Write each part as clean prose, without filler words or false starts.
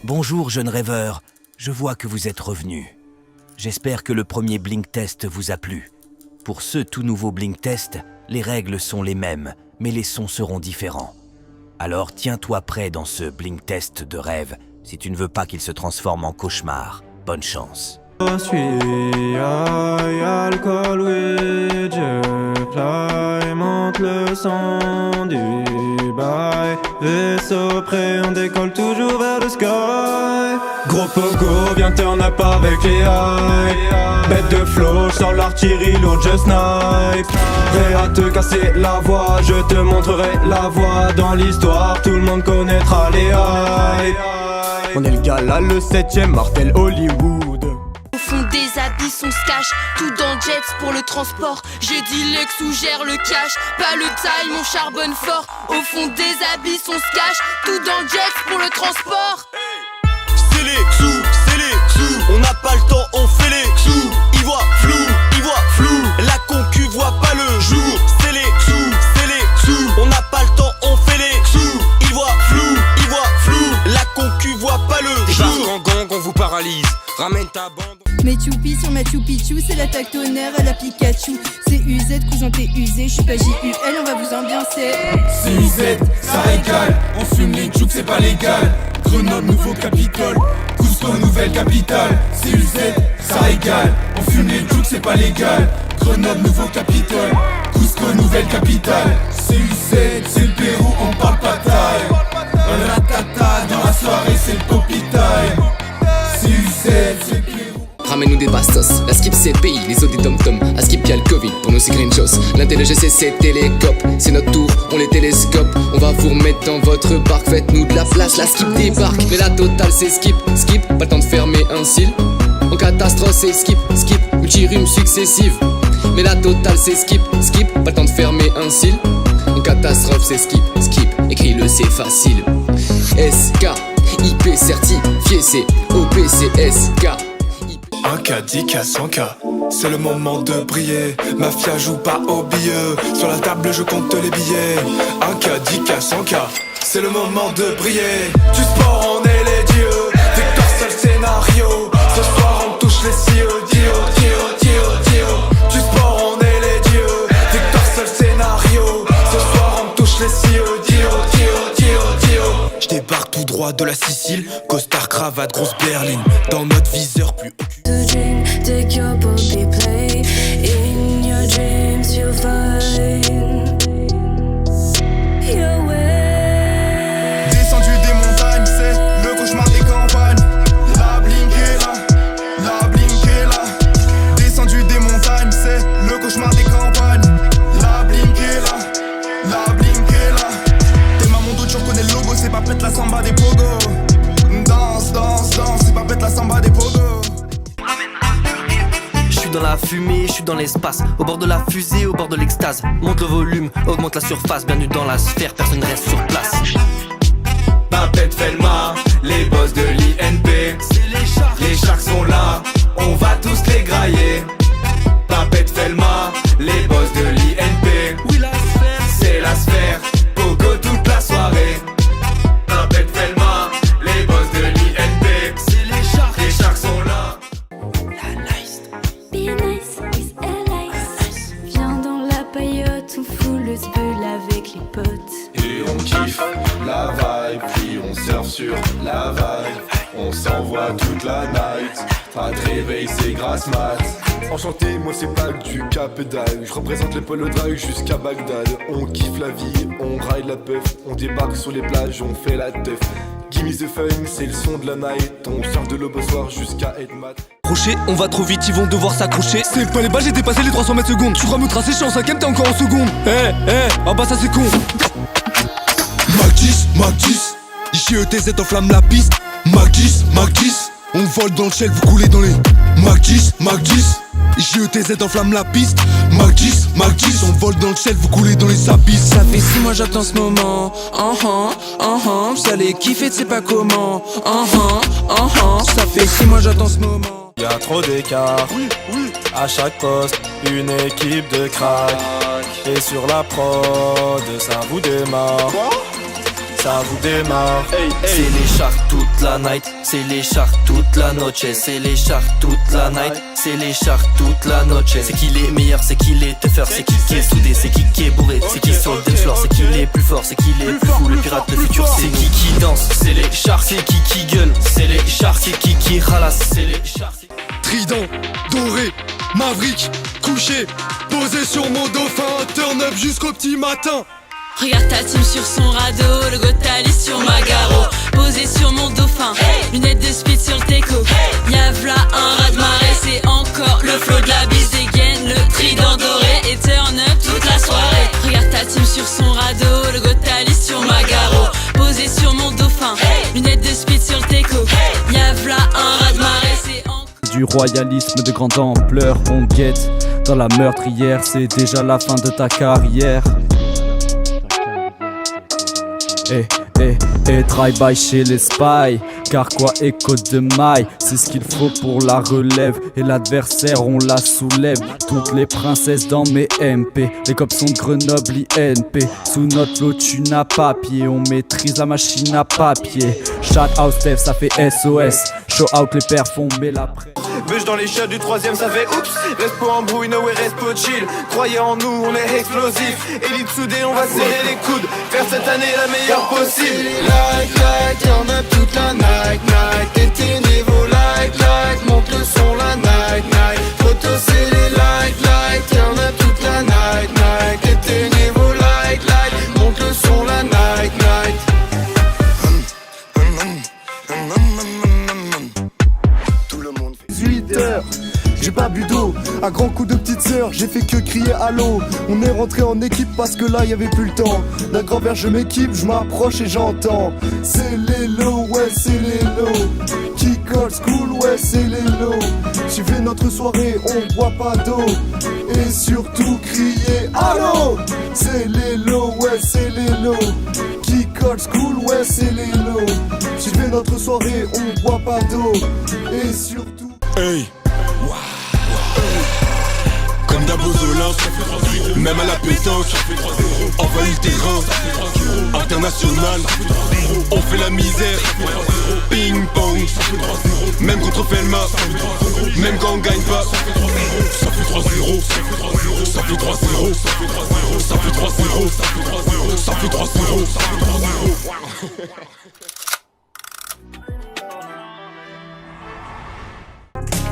Bonjour jeune rêveur, je vois que vous êtes revenu. J'espère que le premier Blink Test vous a plu. Pour ce tout nouveau Blink Test, les règles sont les mêmes, mais les sons seront différents. Alors tiens-toi prêt dans ce Blink Test de rêve, si tu ne veux pas qu'il se transforme en cauchemar. Bonne chance. Je suis alcool, weed, je fly, monte le son du bail. Vaisseau prêt, on décolle toujours vers le sky. Gros pogo, viens turn up avec les highs. Bête de flow, j'sors l'artillerie lourde, je snipe. Prêt à te casser la voix, je te montrerai la voie. Dans l'histoire, tout le monde connaîtra les highs. On est le gala, le 7ème, Martel Hollywood. Au fond des abysses on se cache, tout dans Jets pour le transport. J'ai dit Lex où gère le cash, pas le time, on charbonne fort. Au fond des abysses on se cache, tout dans Jets pour le transport. C'est les sous, on n'a pas le temps, on fait les sous. Il voit flou, la concu voit pas le jour. C'est les sous, on n'a pas le temps, on fait les sous. Il voit flou, la concu voit pas le jour. En gang, on vous paralyse, ramène ta bande. Mets Choupi sur Machu Picchu, c'est l'attaque tonnerre à la Pikachu. C'est UZ, cousin t'es usé, je suis pas JUL, on va vous ambiancer. C'est UZ, ça régale, on fume les jougs, c'est pas légal. Grenoble, nouveau Capitole, Cusco, nouvelle capitale. C'est UZ, ça régale, on fume les jougs, c'est pas légal. Grenoble, nouveau Capitole, Cusco, nouvelle capitale. C'est UZ, c'est le Pérou, on parle pas taille. Ratata, dans la soirée c'est le poppy time. C'est UZ, c'est le Pérou. Ramène-nous des bastos, la skip c'est le pays, les autres des tom-tom. À skip y'a le Covid, pour nous c'est green chose. L'intelligence c'est télécop, c'est notre tour, on les télescope. On va vous remettre dans votre barque, faites-nous de la place. La skip débarque, mais la totale c'est skip, pas le temps de fermer un cil. En catastrophe c'est skip, multi-rime successive. Mais la totale c'est skip, pas le temps de fermer un cil. En catastrophe c'est skip, écris-le c'est facile. SK, IP certifié, c'est OPCSK. 1K, 10K, 100K, c'est le moment de briller. Mafia joue pas au billet, sur la table je compte les billets. 1K, 10K, 100K, c'est le moment de briller. Du sport on est les dieux, victoire seul scénario. Ce soir on touche les cieux, dio. Du sport on est les dieux, victoire seul scénario. Ce soir on touche les cieux, dio. J'débarque tout droit de la Sicile, costard, cravate, grosse berline. Dans notre viseur plus Take your puppy play. In your dreams you'll find your way. Descendu des montagnes, c'est le cauchemar des campagnes. La blink est là. Descendu des montagnes, c'est le cauchemar des campagnes. La blink est là. T'es ma mon dos, tu reconnais le logo, c'est pas pète la samba des pogos. Danse, c'est pas pète la samba des pogos. Je suis dans la fumée, je suis dans l'espace, au bord de la fusée, au bord de l'extase. Monte le volume, augmente la surface, bienvenue dans la sphère, personne ne reste sur place. Papette fait le mar, les boss de l'INP. Les sharks sont là, on va tous les grailler. Papette fait le mar, les boss de l'INP. Oui la sphère, c'est la sphère, pogo toute la soirée. Papette fait le mar, les boss de l'INP. c'est les sharks sont là. Be nice, with Alice. Viens dans la paillote, on fout le sbeul avec les potes. Et on kiffe la vibe, puis on surfe sur la vibe. On s'envoie toute la night, pas de réveil c'est grâce mat. Enchanté, moi c'est pas du Capedal. Je représente les polo drive jusqu'à Bagdad. On kiffe la vie, on ride la puff. On débarque sur les plages, on fait la teuf. Gimme the fun, c'est le son de la night. On surfe de l'aube au soir jusqu'à Edmat. Rocher, on va trop vite, ils vont devoir s'accrocher. C'est pas les balles, j'ai dépassé les 300 mètres secondes. Tu crois me tracer, je suis en 5ème, t'es encore en seconde. Ah bah ça c'est con. Mac 10, JETZ enflamme la piste. Mac 10, on vole dans le shell, vous coulez dans les Mac 10, JETZ enflamme la piste. Mac 10, on vole dans le shell, vous coulez dans les abysses. Ça fait 6 mois j'attends ce moment. Vous allez kiffer, tu sais pas comment. Ça fait 6 mois j'attends ce moment. Y'a trop d'écart, à chaque poste, une équipe de crack. Et sur la prod, ça vous démarre. ça vous démarre. C'est les chars toute la night, c'est les chars toute la noche. C'est les chars toute la night, c'est les chars toute la noche. C'est qui les meilleurs, c'est qui les toughers, c'est qui est soudé, c'est qui est bourré, c'est qui sur le dance floor, c'est qui les plus forts, c'est qui les plus fous, le pirate, le futur. C'est qui danse, c'est les chars, c'est qui gueule, c'est les chars, c'est qui ralasse, c'est les chars. Trident, doré, Maverick, couché, posé sur mon dauphin, turn up jusqu'au petit matin. Regarde ta team sur son radeau, le Gotalis sur Magaro, posé sur mon dauphin, lunettes de speed sur le teco. Y'a v'là un raz de marée, c'est encore le flow de la bise dégaine, le trident doré et turn up toute la soirée. Regarde ta team sur son radeau, le Gotalis sur Magaro, posé sur mon dauphin, lunettes de speed sur le teco. Y'a v'là un raz de marée, c'est encore du royalisme de grande ampleur, on guette dans la meurtrière, c'est déjà la fin de ta carrière. Try-by chez les spies, car quoi écho de maille, c'est ce qu'il faut pour la relève. Et l'adversaire on la soulève, toutes les princesses dans mes MP. Les cops sont de Grenoble INP, sous notre lot tu n'as pas pied. On maîtrise la machine à papier. Shout out Steph, ça fait SOS. Show out les perfs, on met la presse. Bûche dans les chiottes du troisième, ça fait oups. Respo en brouille, no way, respo chill. Croyez en nous, on est explosif. Élite soudée, on va serrer les coudes. Faire cette année la meilleure possible. Like, turn up toute la night. T'es niveau, like, monte le son la night. Photo, c'est les like, turn up toute la night. T'es niveau, like, monte le son la night. 18h, j'ai pas bu d'eau, à grands coups de petite sœur, j'ai fait que crier allô. On est rentré en équipe parce que là y'avait plus le temps. D'un grand verre je m'équipe, je m'approche et j'entends. C'est les lots, ouais c'est les lots. Qui colle school, ouais c'est les lots. Suivez notre soirée, on boit pas d'eau. Et surtout crier allô. C'est les lots, ouais c'est les lots. Qui colle school, ouais c'est les lots. Suivez notre soirée, on boit pas d'eau. Et surtout hey. Comme d'Abozola, même à la pétanque, envahit le terrain, international, on fait la misère, ping pong, même contre Felma, même quand on gagne pas, ça fait 3-0, ça fait 3-0, ça fait 3-0, ça fait 3-0.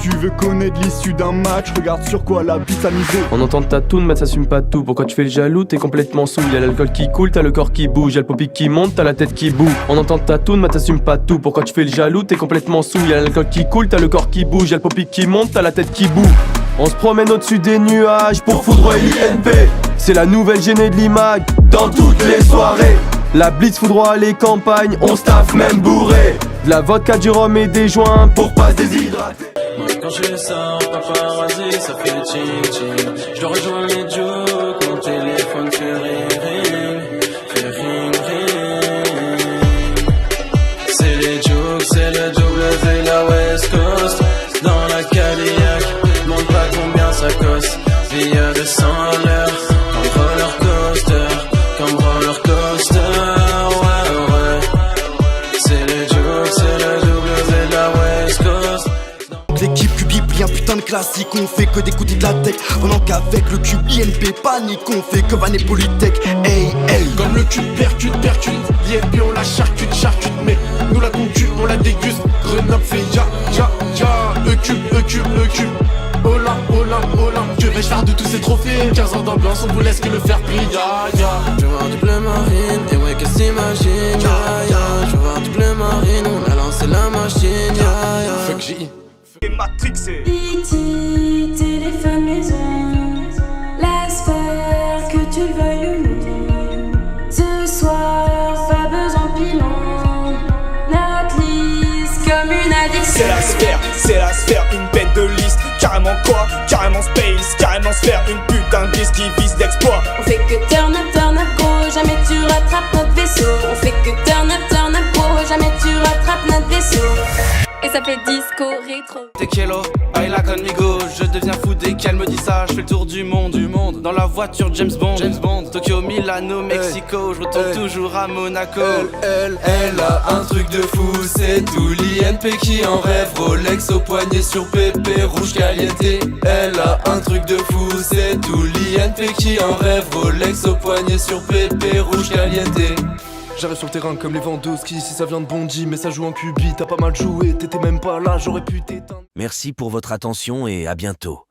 Tu veux connaître l'issue d'un match, regarde sur quoi la bite a misé. On entend ta toune, mais t'assumes pas tout. Pourquoi tu fais le jaloux, t'es complètement saoul. Y'a l'alcool qui coule, t'as le corps qui bouge. Y'a le popi qui monte, t'as la tête qui boue. On entend ta toune, mais t'assumes pas tout. Pourquoi tu fais le jaloux, t'es complètement saoul. Y'a l'alcool qui coule, t'as le corps qui bouge. Y'a le popi qui monte, t'as la tête qui boue. On se promène au-dessus des nuages pour foudroyer l'INP. C'est la nouvelle gênée de l'IMAG dans toutes les soirées. La blitz foudroie les campagnes, on staffe même bourré. De la vodka, du rhum et des joints pour pas se déshydrater. Moi quand je sors, paparazzi, ça fait ching-ching. Je dois rejoindre les jokes, mon téléphone fait ring. C'est les jokes, c'est le W, la West Coast. Dans la Cadillac, demande pas combien ça coste. Via 200 à l'heure, comme roller coaster, ouais. C'est les jokes, c'est le W de la West Coast. L'équipe cube bien putain de classique, on fait que d'écouter de la tech. Pendant qu'avec le cube INP panique, on fait que vanner Polytech. Hey. Comme le cube percute, l'INP on la charcute, mais nous la concu, on la déguste. Grenoble fait ja, E-cube. Hola. Que vais-je faire de tous ces trophées? 15 ans d'ambiance, on vous laisse que le faire play, Je veux voir du bleu marine, et ouais qu'est-ce que t'imagines, Je veux voir du bleu marine, on a lancé la machine, Fuck J. Matrixé. E.T. téléphone maison, laisse faire que tu le veuilles ou non. Ce soir, pas besoin de pilon, notre liste comme une addiction. C'est la sphère, une bête de liste. Carrément quoi? Carrément space, carrément sphère. Une putain de liste qui vise d'exploit. On fait que turn up gros, jamais tu rattrapes notre vaisseau. On fait que turn up gros, jamais tu rattrapes notre vaisseau. et ça fait disco rétro. Tequilo, baila conmigo, je deviens fou dès qu'elle me dit ça. Je fais le tour du monde, dans la voiture James Bond, Tokyo, Milano, Mexico, je retourne toujours à Monaco. Elle a un truc de fou, c'est tout l'INP qui en rêve. Rolex au poignet sur pépé, rouge caliente. Elle a un truc de fou, c'est tout l'INP qui en rêve. Rolex au poignet sur pépé, rouge caliente. J'arrive sur le terrain comme les Lewandowski, si ça vient de Bondy, mais ça joue en cubi, t'as pas mal joué, t'étais même pas là, j'aurais pu t'éteindre. Merci pour votre attention et à bientôt.